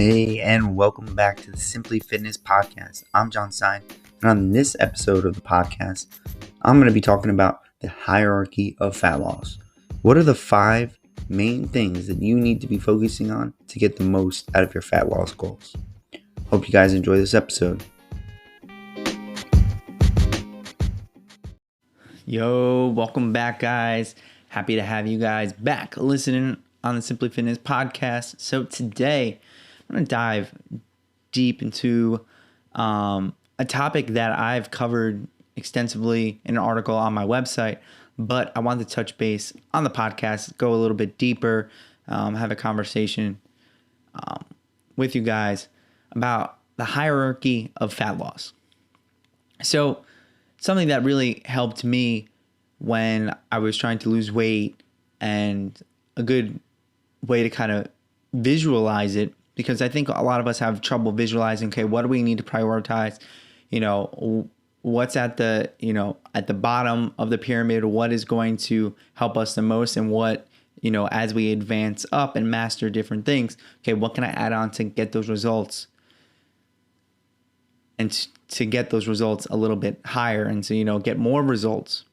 Hey, and welcome back to the Simply Fitness Podcast. I'm John Stein, and on this episode of the podcast, I'm going to be talking about the hierarchy of fat loss. What are the 5 main things that you need to be focusing on to get the most out of your fat loss goals? Hope you guys enjoy this episode. Yo, welcome back, guys. Happy to have you guys back listening on the Simply Fitness Podcast. So today, I'm going to dive deep into a topic that I've covered extensively in an article on my website, but I wanted to touch base on the podcast, go a little bit deeper, have a conversation with you guys about the hierarchy of fat loss. So something that really helped me when I was trying to lose weight, and a good way to kind of visualize it, because I think a lot of us have trouble visualizing, okay, what do we need to prioritize? What's at the bottom of the pyramid? What is going to help us the most? And what, as we advance up and master different things, okay, what can I add on to get those results? And to get those results a little bit higher and to, get more results.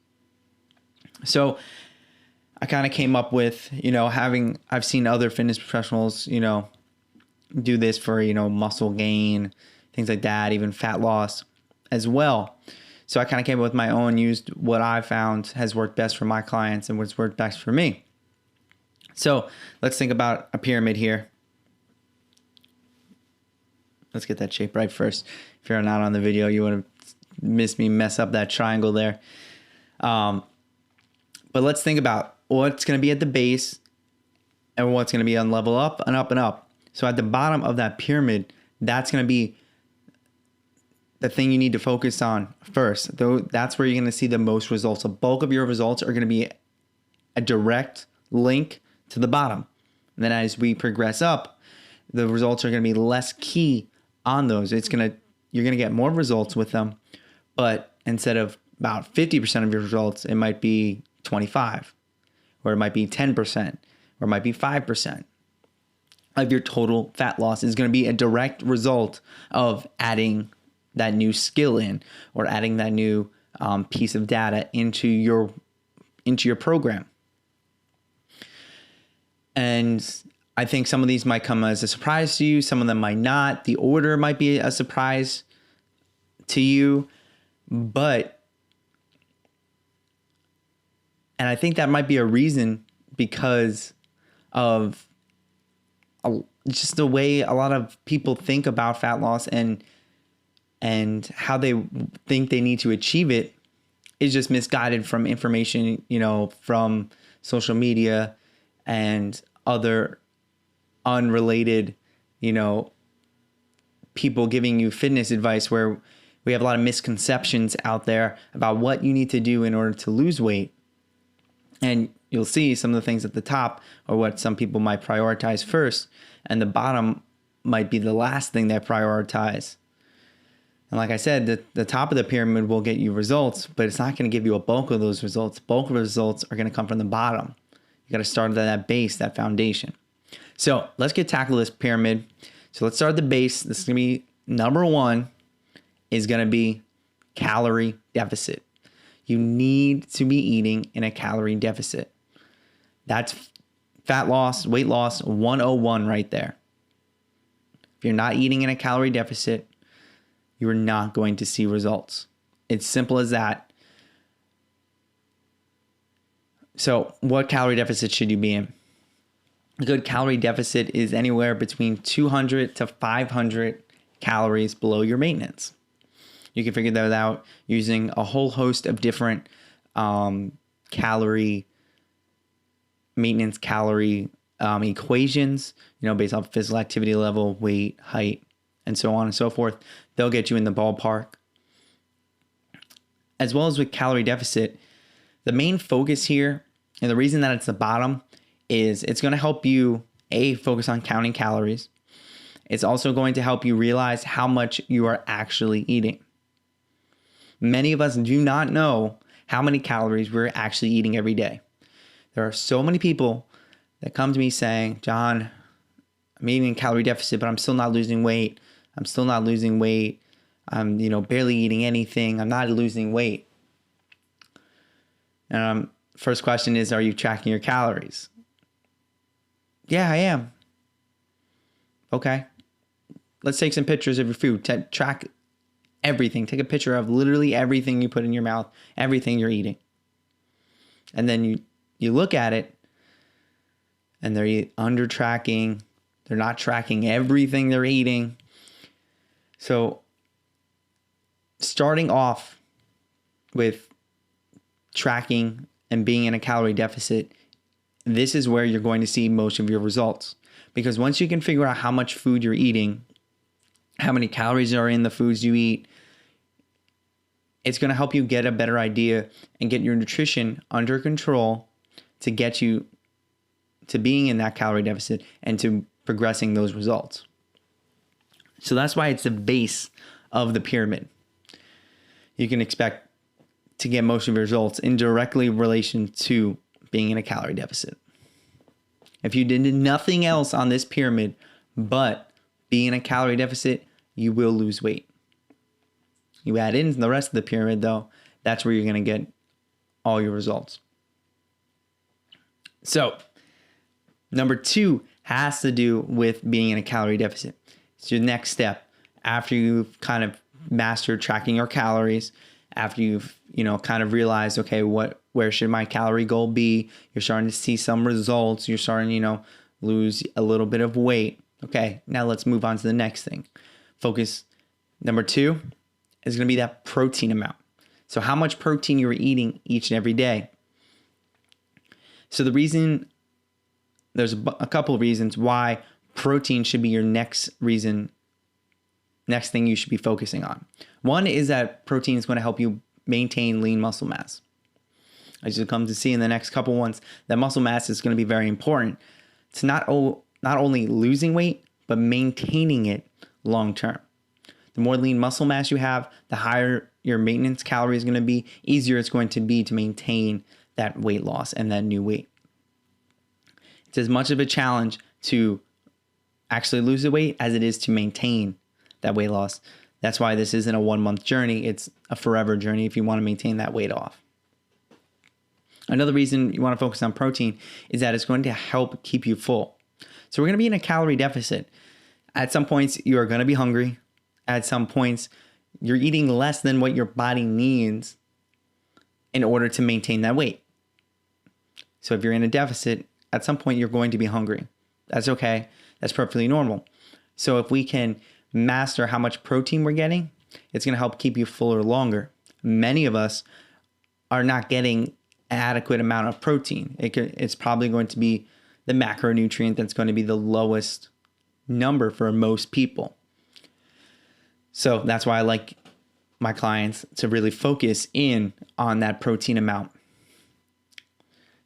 So I kind of came up with, I've seen other fitness professionals, do this for, muscle gain, things like that, even fat loss as well. So I kind of came up with my own, used what I found has worked best for my clients and what's worked best for me. So let's think about a pyramid here. Let's get that shape right first. If you're not on the video, you would have missed me mess up that triangle there. But let's think about what's going to be at the base and what's going to be on level up and up and up. So at the bottom of that pyramid, that's going to be the thing you need to focus on first. Though that's where you're going to see the most results. The bulk of your results are going to be a direct link to the bottom. And then as we progress up, the results are going to be less key on those. You're going to get more results with them, but instead of about 50% of your results, it might be 25, or it might be 10%, or it might be 5% of your total fat loss is going to be a direct result of adding that new skill in, or adding that new piece of data into your program. And I think some of these might come as a surprise to you. Some of them might not. The order might be a surprise to you, and I think that might be a reason, because of just the way a lot of people think about fat loss and how they think they need to achieve it is just misguided from information, from social media and other unrelated, people giving you fitness advice, where we have a lot of misconceptions out there about what you need to do in order to lose weight. And you'll see some of the things at the top are what some people might prioritize first, and the bottom might be the last thing they prioritize. And like I said, the top of the pyramid will get you results, but it's not going to give you a bulk of those results. Bulk of the results are going to come from the bottom. You got to start at that base, that foundation. So let's tackle this pyramid. So let's start at the base. This is going to be number 1 is going to be calorie deficit. You need to be eating in a calorie deficit. That's fat loss, weight loss 101 right there. If you're not eating in a calorie deficit, you are not going to see results. It's simple as that. So what calorie deficit should you be in? A good calorie deficit is anywhere between 200 to 500 calories below your maintenance. You can figure that out using a whole host of different maintenance calorie equations, based off physical activity level, weight, height, and so on and so forth. They'll get you in the ballpark. As well as with calorie deficit, the main focus here, and the reason that it's the bottom, is it's going to help you, focus on counting calories. It's also going to help you realize how much you are actually eating. Many of us do not know how many calories we're actually eating every day. There are so many people that come to me saying, John, I'm eating a calorie deficit, but I'm still not losing weight. I'm, barely eating anything. I'm not losing weight. And first question is, are you tracking your calories? Yeah, I am. Okay. Let's take some pictures of your food. Track everything. Take a picture of literally everything you put in your mouth, everything you're eating. And then you look at it, and they're under tracking. They're not tracking everything they're eating. So starting off with tracking and being in a calorie deficit, this is where you're going to see most of your results. Because once you can figure out how much food you're eating, how many calories are in the foods you eat, it's going to help you get a better idea and get your nutrition under control to get you to being in that calorie deficit and to progressing those results. So that's why it's the base of the pyramid. You can expect to get most of your results in directly relation to being in a calorie deficit. If you did nothing else on this pyramid but be in a calorie deficit, you will lose weight. You add in the rest of the pyramid, though, that's where you're going to get all your results. So, number 2 has to do with being in a calorie deficit. It's your next step after you've kind of mastered tracking your calories, after you've, kind of realized, okay, where should my calorie goal be? You're starting to see some results. You're starting, lose a little bit of weight. Okay, now let's move on to the next thing. Focus. Number 2 is going to be that protein amount. So how much protein you're eating each and every day. So there's a couple of reasons why protein should be your next thing you should be focusing on. One is that protein is going to help you maintain lean muscle mass. As you'll come to see in the next couple ones, that muscle mass is going to be very important to not only losing weight, but maintaining it long term. The more lean muscle mass you have, the higher your maintenance calorie is going to be, easier it's going to be to maintain that weight loss and that new weight. It's as much of a challenge to actually lose the weight as it is to maintain that weight loss. That's why this isn't a 1-month journey. It's a forever journey if you want to maintain that weight off. Another reason you want to focus on protein is that it's going to help keep you full. So we're going to be in a calorie deficit. At some points, you are going to be hungry. At some points, you're eating less than what your body needs in order to maintain that weight. So if you're in a deficit, at some point you're going to be hungry. That's okay. That's perfectly normal. So if we can master how much protein we're getting, it's going to help keep you fuller longer. Many of us are not getting an adequate amount of protein. It's probably going to be the macronutrient that's going to be the lowest number for most people. So that's why I like my clients to really focus in on that protein amount.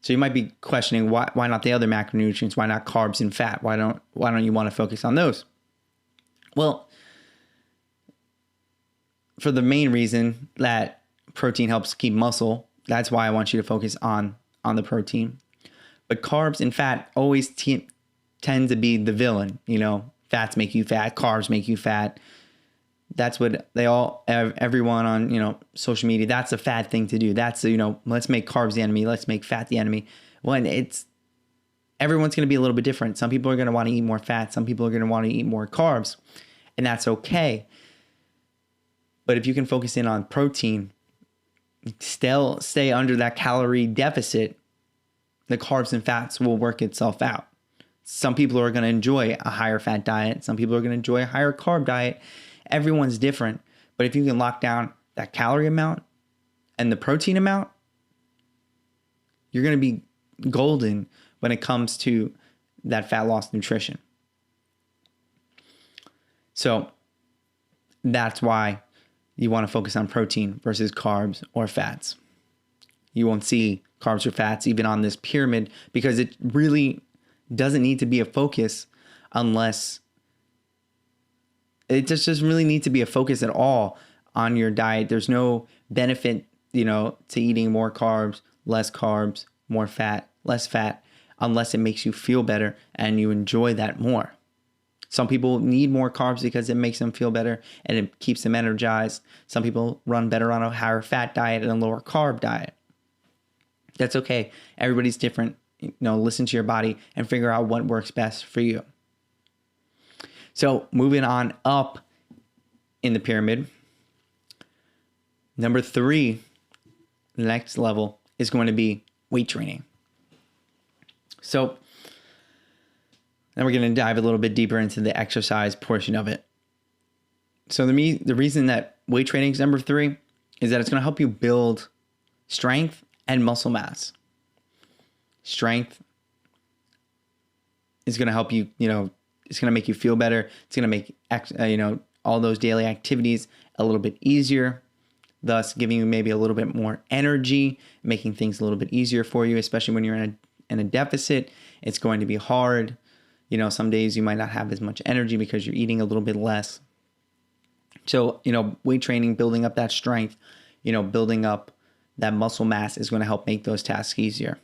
So you might be questioning why not the other macronutrients? Why not carbs and fat? Why don't you want to focus on those? Well, for the main reason that protein helps keep muscle, that's why I want you to focus on the protein. But carbs and fat always tend to be the villain. Fats make you fat, carbs make you fat. That's what everyone on, social media, that's a fad thing to do. That's, let's make carbs the enemy. Let's make fat the enemy. When everyone's going to be a little bit different. Some people are going to want to eat more fat. Some people are going to want to eat more carbs, and that's okay. But if you can focus in on protein, still stay under that calorie deficit, the carbs and fats will work itself out. Some people are going to enjoy a higher fat diet. Some people are going to enjoy a higher carb diet. Everyone's different, but if you can lock down that calorie amount and the protein amount, you're going to be golden when it comes to that fat loss nutrition. So that's why you want to focus on protein versus carbs or fats. You won't see carbs or fats even on this pyramid because it really doesn't need to be a focus unless it just doesn't really need to be a focus at all on your diet. There's no benefit, to eating more carbs, more fat, less fat, unless it makes you feel better and you enjoy that more. Some people need more carbs because it makes them feel better and it keeps them energized. Some people run better on a higher fat diet and a lower carb diet. That's okay. Everybody's different. Listen to your body and figure out what works best for you. So moving on up in the pyramid, number 3, the next level is going to be weight training. So then we're going to dive a little bit deeper into the exercise portion of it. So the reason that weight training is number 3 is that it's going to help you build strength and muscle mass. Strength is going to help you, it's going to make you feel better. It's going to make, all those daily activities a little bit easier, thus giving you maybe a little bit more energy, making things a little bit easier for you, especially when you're in a deficit. It's going to be hard. Some days you might not have as much energy because you're eating a little bit less. So, weight training, building up that strength, building up that muscle mass is going to help make those tasks easier.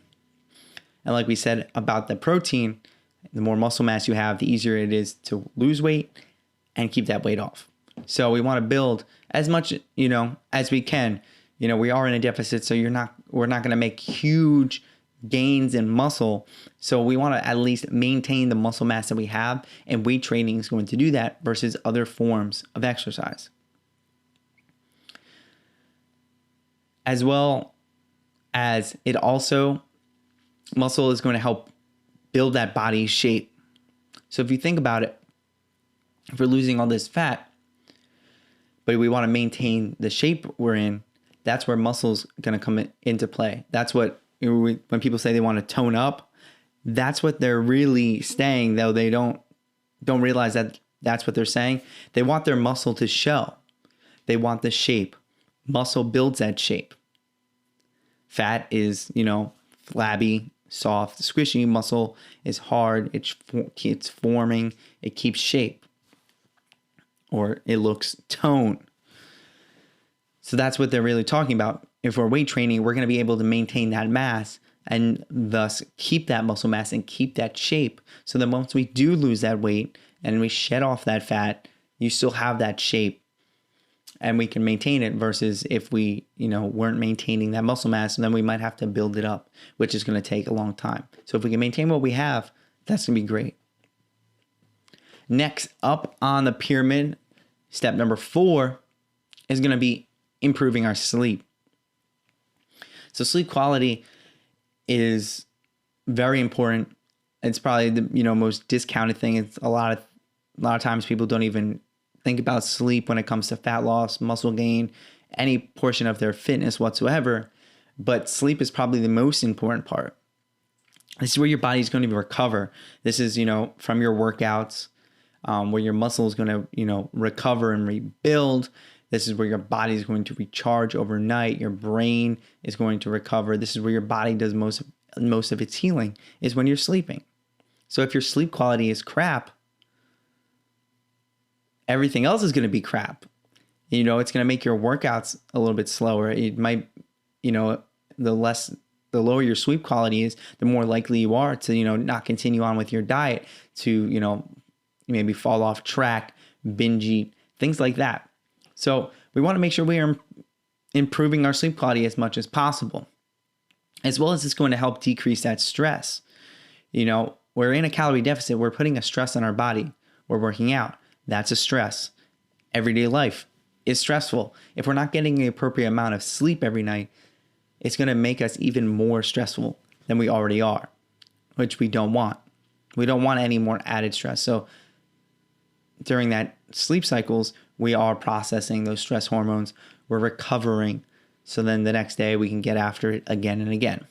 And like we said about the protein, the more muscle mass you have, the easier it is to lose weight and keep that weight off. So we want to build as much, as we can. We are in a deficit, so we're not going to make huge gains in muscle. So we want to at least maintain the muscle mass that we have, and weight training is going to do that versus other forms of exercise. As well as it also, muscle is going to help build that body shape. So if you think about it, if we're losing all this fat, but we want to maintain the shape we're in, that's where muscle's going to come into play. That's what, when people say they want to tone up, that's what they're really saying, though they don't realize that that's what they're saying. They want their muscle to show. They want the shape. Muscle builds that shape. Fat is, flabby, soft, squishy. Muscle is hard. It's forming. It keeps shape. Or it looks toned. So that's what they're really talking about. If we're weight training, we're going to be able to maintain that mass and thus keep that muscle mass and keep that shape. So that once we do lose that weight and we shed off that fat, you still have that shape and we can maintain it, versus if we, weren't maintaining that muscle mass, and then we might have to build it up, which is going to take a long time. So if we can maintain what we have, that's going to be great. Next up on the pyramid, step number 4 is going to be improving our sleep. So sleep quality is very important. It's probably the most discounted thing. It's a lot of times people don't even think about sleep when it comes to fat loss, muscle gain, any portion of their fitness whatsoever. But sleep is probably the most important part. This is where your body's going to recover. This is, from your workouts, where your muscle is going to, recover and rebuild. This is where your body is going to recharge overnight. Your brain is going to recover. This is where your body does most of its healing, is when you're sleeping. So if your sleep quality is crap, everything else is going to be crap. It's going to make your workouts a little bit slower. It might, the lower your sleep quality is, the more likely you are to, not continue on with your diet, to, maybe fall off track, binge eat, things like that. So we want to make sure we are improving our sleep quality as much as possible. As well as it's going to help decrease that stress. We're in a calorie deficit. We're putting a stress on our body. We're working out. That's a stress. Everyday life is stressful. If we're not getting the appropriate amount of sleep every night, it's going to make us even more stressful than we already are, which we don't want. We don't want any more added stress. So during that sleep cycles, we are processing those stress hormones. We're recovering. So then the next day we can get after it again and again.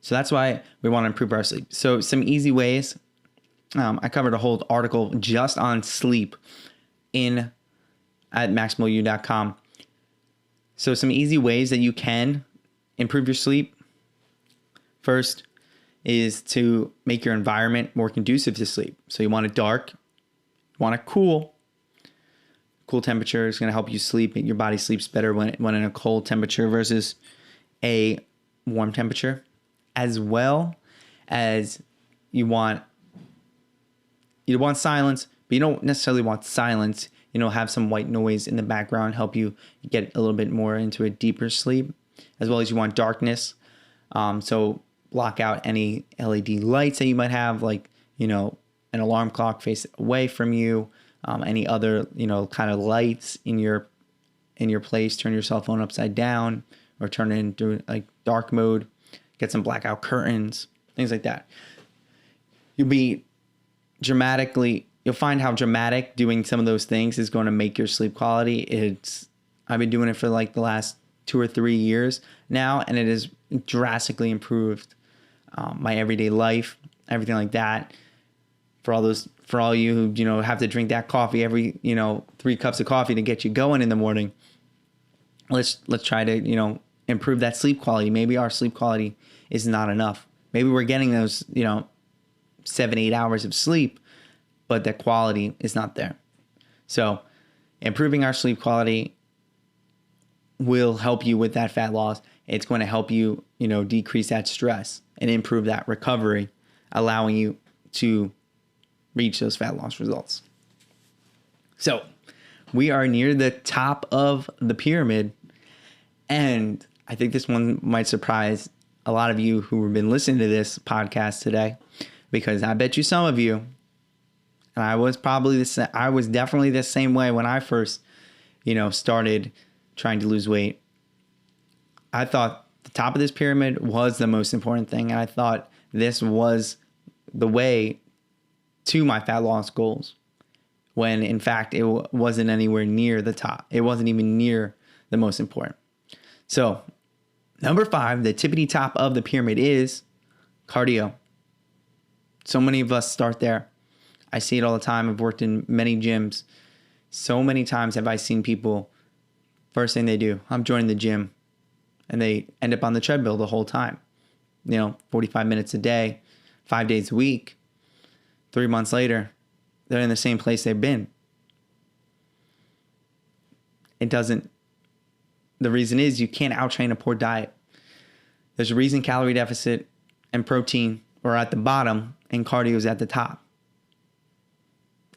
So that's why we want to improve our sleep. So some easy ways. I covered a whole article just on sleep at maximallyu.com. So some easy ways that you can improve your sleep. First is to make your environment more conducive to sleep. So you want it dark, you want it cool. Cool temperature is going to help you sleep. Your body sleeps better when in a cold temperature versus a warm temperature, as well as you want silence, but you don't necessarily want silence. Have some white noise in the background, help you get a little bit more into a deeper sleep, as well as you want darkness. So block out any LED lights that you might have, like, an alarm clock face away from you, any other, kind of lights in your place. Turn your cell phone upside down or turn it into like dark mode, get some blackout curtains, things like that. You'll find how dramatic doing some of those things is going to make your sleep quality. I've been doing it for like the last 2 or 3 years now, and it has drastically improved my everyday life, everything like that. For all you who, have to drink that coffee every, 3 cups of coffee to get you going in the morning. Let's try to, improve that sleep quality. Maybe our sleep quality is not enough. Maybe we're getting those, 7-8 hours of sleep, but the quality is not there. So improving our sleep quality will help you with that fat loss. It's going to help you, decrease that stress and improve that recovery, allowing you to reach those fat loss results. So we are near the top of the pyramid, and I think this one might surprise a lot of you who have been listening to this podcast today, because I bet you some of you, and I was definitely the same way when I first, started trying to lose weight. I thought the top of this pyramid was the most important thing, and I thought this was the way to my fat loss goals, when in fact it wasn't anywhere near the top. It wasn't even near the most important. So number 5, the tippity top of the pyramid, is cardio. So many of us start there. I see it all the time. I've worked in many gyms. So many times have I seen people, first thing they do, I'm joining the gym, and they end up on the treadmill the whole time. 45 minutes a day, 5 days a week. 3 months later, they're in the same place they've been. The reason is you can't outtrain a poor diet. There's a reason calorie deficit and protein are at the bottom and cardio is at the top.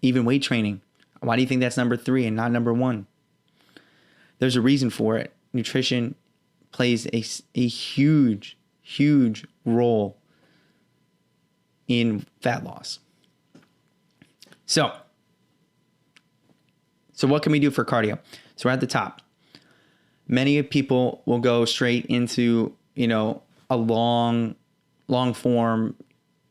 Even weight training. Why do you think that's number 3 and not number 1? There's a reason for it. Nutrition plays a huge, huge role in fat loss. So what can we do for cardio? So we're at the top. Many people will go straight into, a long form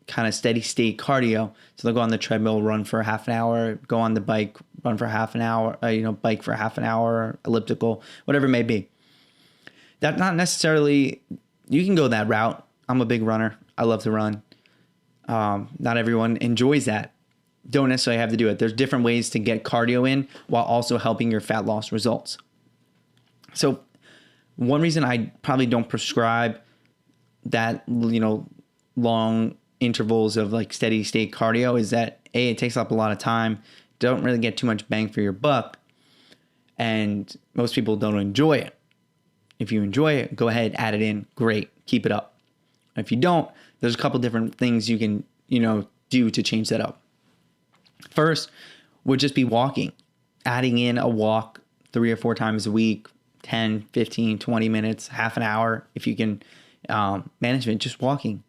kind of steady state cardio. So they'll go on the treadmill, run for half an hour, go on the bike, run for half an hour, bike for half an hour, elliptical, whatever it may be. That not necessarily, you can go that route. I'm a big runner. I love to run. Not everyone enjoys that. Don't necessarily have to do it. There's different ways to get cardio in while also helping your fat loss results. So one reason I probably don't prescribe that, long intervals of like steady state cardio is that it takes up a lot of time. Don't really get too much bang for your buck. And most people don't enjoy it. If you enjoy it, go ahead, add it in. Great. Keep it up. If you don't, there's a couple different things you can, do to change that up. First would just be walking, adding in a walk 3 or 4 times a week, 10, 15, 20 minutes, half an hour. If you can manage it, just walking.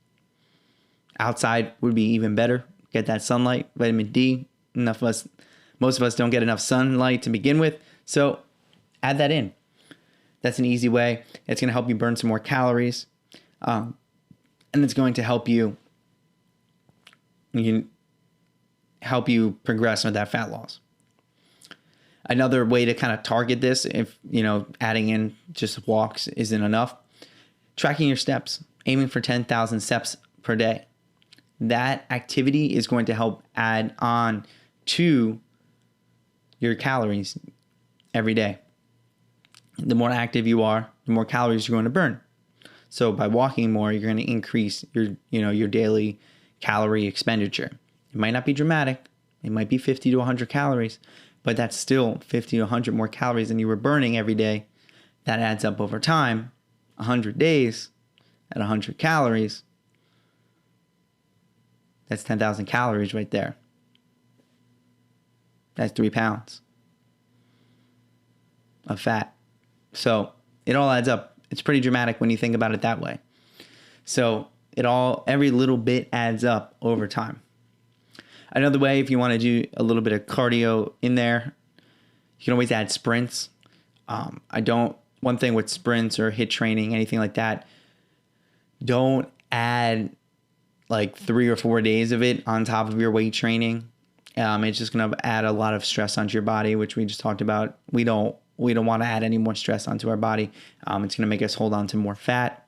Outside would be even better. Get that sunlight, vitamin D. Most of us don't get enough sunlight to begin with. So add that in. That's an easy way. It's going to help you burn some more calories. And it's going to help you progress with that fat loss. Another way to kind of target this, if adding in just walks isn't enough, tracking your steps, aiming for 10,000 steps per day. That activity is going to help add on to your calories every day. The more active you are, the more calories you're going to burn. So by walking more, you're going to increase your daily calorie expenditure. It might not be dramatic. It might be 50 to 100 calories, but that's still 50 to 100 more calories than you were burning every day. That adds up over time. 100 days at 100 calories That's 10,000 calories right there. That's 3 pounds of fat. So it all adds up. It's pretty dramatic when you think about it that way. So every little bit adds up over time. Another way, if you want to do a little bit of cardio in there, you can always add sprints. One thing with sprints or HIIT training, anything like that, don't add like 3 or 4 days of it on top of your weight training. It's just going to add a lot of stress onto your body, which we just talked about. We don't want to add any more stress onto our body. It's going to make us hold on to more fat.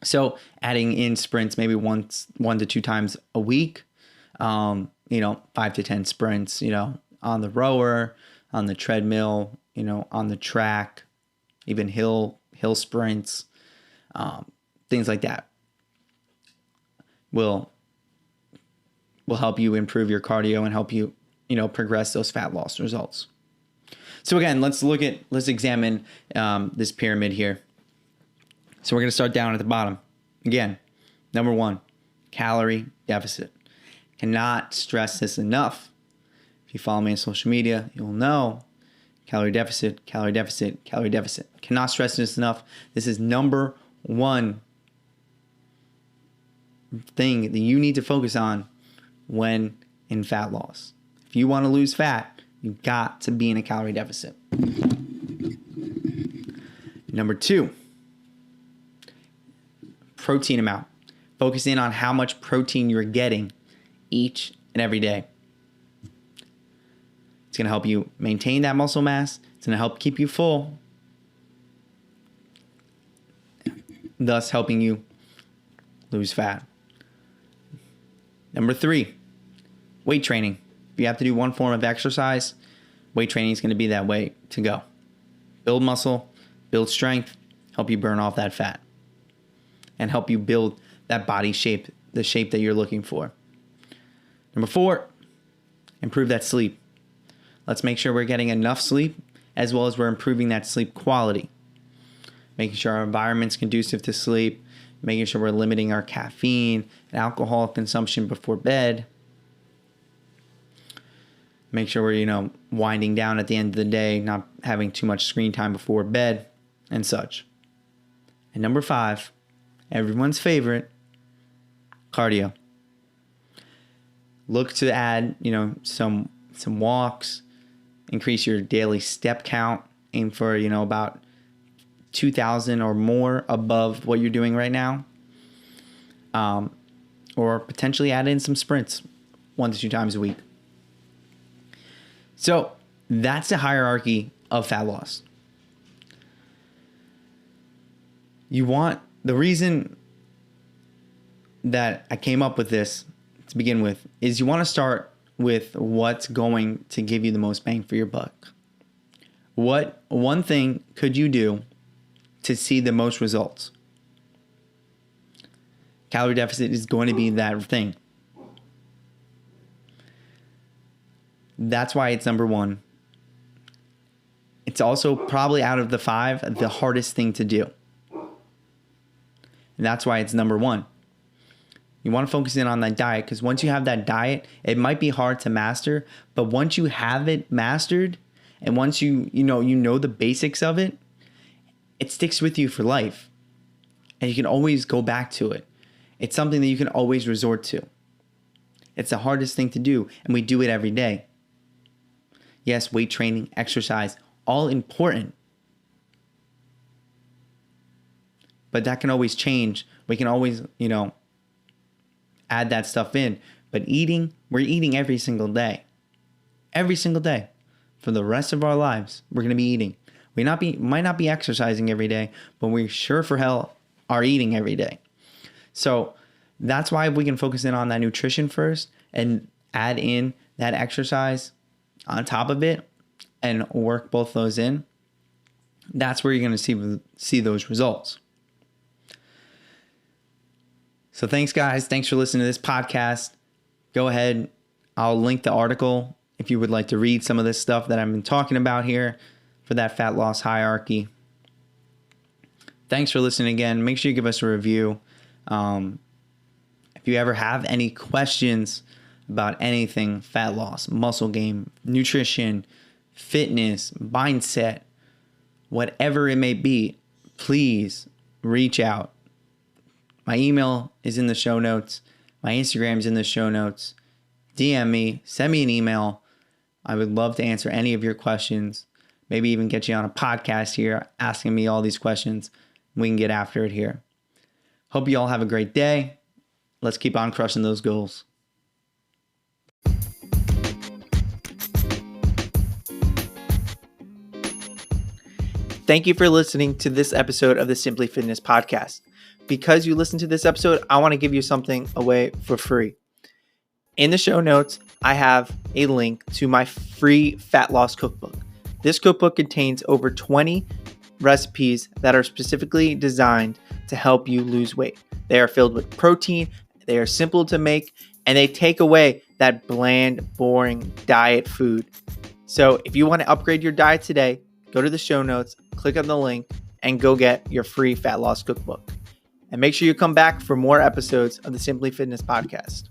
So adding in sprints maybe 1 to 2 times a week, 5 to 10 sprints, on the rower, on the treadmill, on the track, even hill sprints, things like that will help you improve your cardio and help you, progress those fat loss results. So again, let's examine this pyramid here. So we're going to start down at the bottom. Again, number 1, calorie deficit. Cannot stress this enough. If you follow me on social media, you'll know calorie deficit, calorie deficit, calorie deficit. Cannot stress this enough. This is number 1 thing that you need to focus on when in fat loss. If you want to lose fat, you've got to be in a calorie deficit. Number 2, protein amount. Focus in on how much protein you're getting each and every day. It's going to help you maintain that muscle mass. It's going to help keep you full, thus helping you lose fat. Number 3, weight training. If you have to do one form of exercise, weight training is going to be that way to go. Build muscle, build strength, help you burn off that fat, and help you build that body shape, the shape that you're looking for. Number 4, improve that sleep. Let's make sure we're getting enough sleep, as well as we're improving that sleep quality. Making sure our environment's conducive to sleep, making sure we're limiting our caffeine and alcohol consumption before bed. Make sure we're, winding down at the end of the day, not having too much screen time before bed and such. And number 5, everyone's favorite, cardio. Look to add, some walks, increase your daily step count, aim for, about 2,000 or more above what you're doing right now. Or potentially add in some sprints 1 to 2 times a week. So that's the hierarchy of fat loss. The reason that I came up with this to begin with is you want to start with what's going to give you the most bang for your buck. What one thing could you do to see the most results? Calorie deficit is going to be that thing. That's why it's number 1. It's also probably out of the 5, the hardest thing to do. And that's why it's number 1. You want to focus in on that diet, because once you have that diet, it might be hard to master, but once you have it mastered, and once you know the basics of it, it sticks with you for life. And you can always go back to it. It's something that you can always resort to. It's the hardest thing to do, and we do it every day. Yes, weight training, exercise, all important. But that can always change. We can always, add that stuff in. But we're eating every single day. Every single day. For the rest of our lives, we're going to be eating. We might not be exercising every day, but we sure for hell are eating every day. So that's why we can focus in on that nutrition first and add in that exercise on top of it and work both those in. That's where you're going to see those results. So thanks, guys. Thanks for listening to this podcast. Go ahead. I'll link the article if you would like to read some of this stuff that I've been talking about here for that fat loss hierarchy. Thanks for listening again. Make sure you give us a review. If If you ever have any questions about anything, fat loss, muscle gain, nutrition, fitness, mindset, whatever it may be, please reach out. My email is in the show notes. My Instagram is in the show notes. DM me, send me an email. I would love to answer any of your questions. Maybe even get you on a podcast here asking me all these questions. We can get after it here. Hope you all have a great day. Let's keep on crushing those goals. Thank you for listening to this episode of the Simply Fitness podcast. Because you listened to this episode, I want to give you something away for free. In the show notes, I have a link to my free fat loss cookbook. This cookbook contains over 20 recipes that are specifically designed to help you lose weight. They are filled with protein, they are simple to make, and they take away that bland, boring diet food. So if you want to upgrade your diet today, go to the show notes, click on the link, and go get your free fat loss cookbook. And make sure you come back for more episodes of the Simply Fitness podcast.